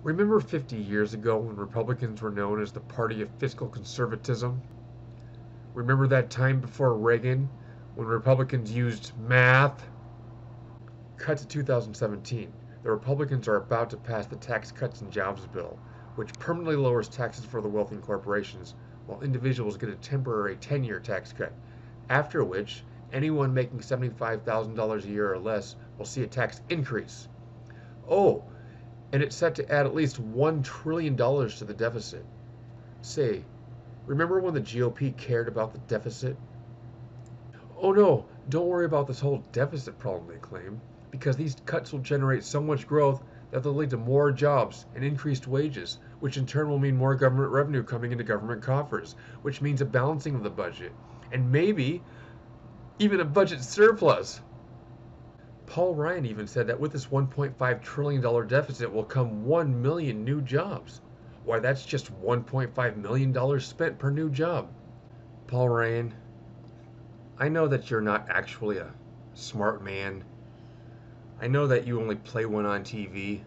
Remember 50 years ago when Republicans were known as the party of fiscal conservatism? Remember that time before Reagan when Republicans used math? Cut to 2017. The Republicans are about to pass the Tax Cuts and Jobs bill, which permanently lowers taxes for the wealthy and corporations, while individuals get a temporary 10-year tax cut, after which anyone making $75,000 a year or less will see a tax increase. Oh, and it's set to add at least $1 trillion to the deficit. Say, remember when the GOP cared about the deficit? Oh no, don't worry about this whole deficit problem, they claim, because these cuts will generate so much growth that they'll lead to more jobs and increased wages, which in turn will mean more government revenue coming into government coffers, which means a balancing of the budget, and maybe even a budget surplus. Paul Ryan even said that with this $1.5 trillion deficit will come 1 million new jobs. Why, that's just $1.5 million spent per new job. Paul Ryan, I know that you're not actually a smart man. I know that you only play one on TV.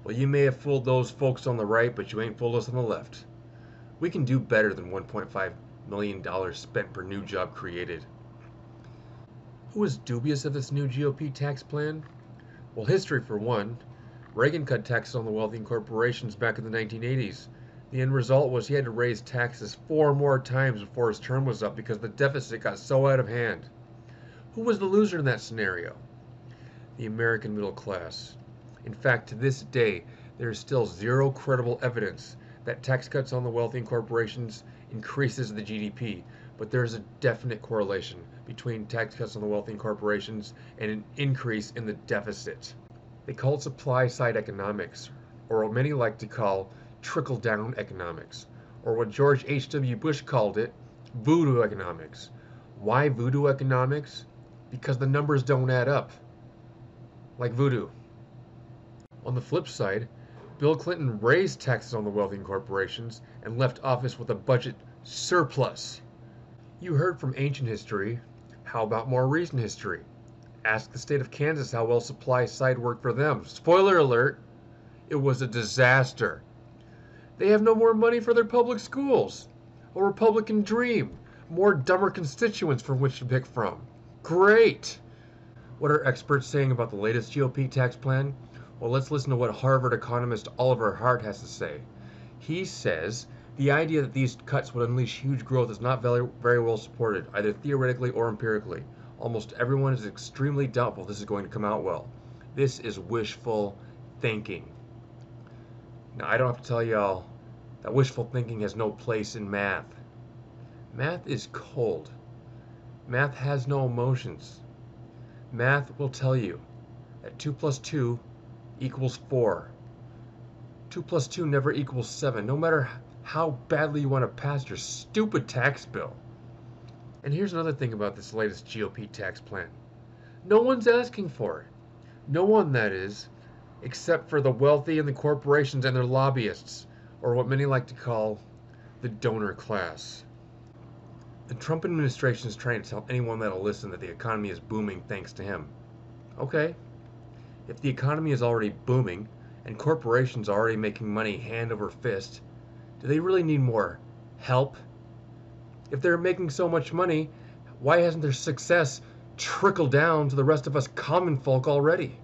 Well, you may have fooled those folks on the right, but you ain't fooled us on the left. We can do better than $1.5 million spent per new job created. Who is dubious of this new GOP tax plan? Well, history for one. Reagan cut taxes on the wealthy and corporations back in the 1980s. The end result was he had to raise taxes 4 more times before his term was up because the deficit got so out of hand. Who was the loser in that scenario? The American middle class. In fact, to this day, there is still zero credible evidence that tax cuts on the wealthy and corporations increases the GDP, but there is a definite correlation between tax cuts on the wealthy and corporations and an increase in the deficit. They call it supply-side economics, or what many like to call trickle-down economics, or what George H.W. Bush called it, voodoo economics. Why voodoo economics? Because the numbers don't add up. Like voodoo. On the flip side, Bill Clinton raised taxes on the wealthy and corporations and left office with a budget surplus. You heard from ancient history. How about more recent history? Ask the state of Kansas how well supply side worked for them. Spoiler alert, it was a disaster. They have no more money for their public schools. A Republican dream. More dumber constituents from which to pick from. Great! What are experts saying about the latest GOP tax plan? Well, let's listen to what Harvard economist Oliver Hart has to say. He says the idea that these cuts would unleash huge growth is not very well supported, either theoretically or empirically. Almost everyone is extremely doubtful this is going to come out well. This is wishful thinking. Now, I don't have to tell y'all that wishful thinking has no place in math. Math is cold. Math has no emotions. Math will tell you that 2 plus 2 equals 4. 2 plus 2 never equals 7, no matter how badly you want to pass your stupid tax bill. And here's another thing about this latest GOP tax plan. No one's asking for it. No one, that is, except for the wealthy and the corporations and their lobbyists, or what many like to call the donor class. The Trump administration is trying to tell anyone that'll listen that the economy is booming thanks to him. Okay, if the economy is already booming and corporations are already making money hand over fist, do they really need more help? If they're making so much money, why hasn't their success trickled down to the rest of us common folk already?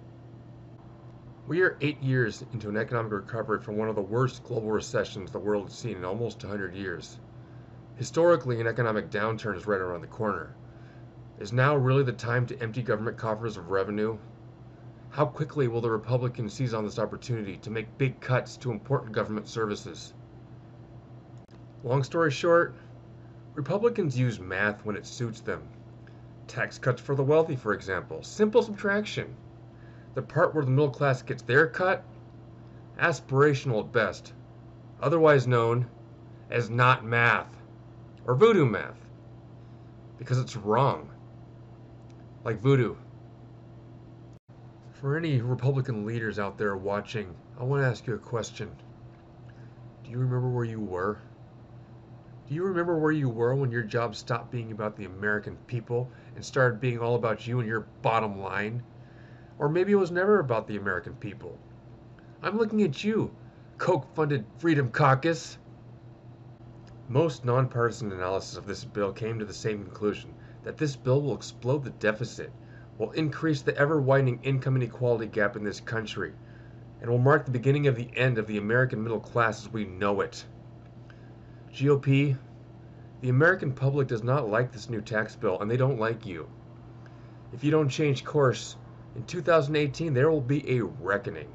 We are 8 years into an economic recovery from one of the worst global recessions the world has seen in almost 100 years. Historically, an economic downturn is right around the corner. Is now really the time to empty government coffers of revenue? How quickly will the Republicans seize on this opportunity to make big cuts to important government services? Long story short, Republicans use math when it suits them. Tax cuts for the wealthy, for example. Simple subtraction. The part where the middle class gets their cut? Aspirational at best. Otherwise known as not math. Or voodoo math. Because it's wrong. Like voodoo. For any Republican leaders out there watching, I want to ask you a question. Do you remember where you were? Do you remember where you were when your job stopped being about the American people and started being all about you and your bottom line? Or maybe it was never about the American people. I'm looking at you, Koch-funded Freedom Caucus. Most nonpartisan analysis of this bill came to the same conclusion, that this bill will explode the deficit, will increase the ever-widening income inequality gap in this country, and will mark the beginning of the end of the American middle class as we know it. GOP, the American public does not like this new tax bill, and they don't like you. If you don't change course, in 2018 there will be a reckoning.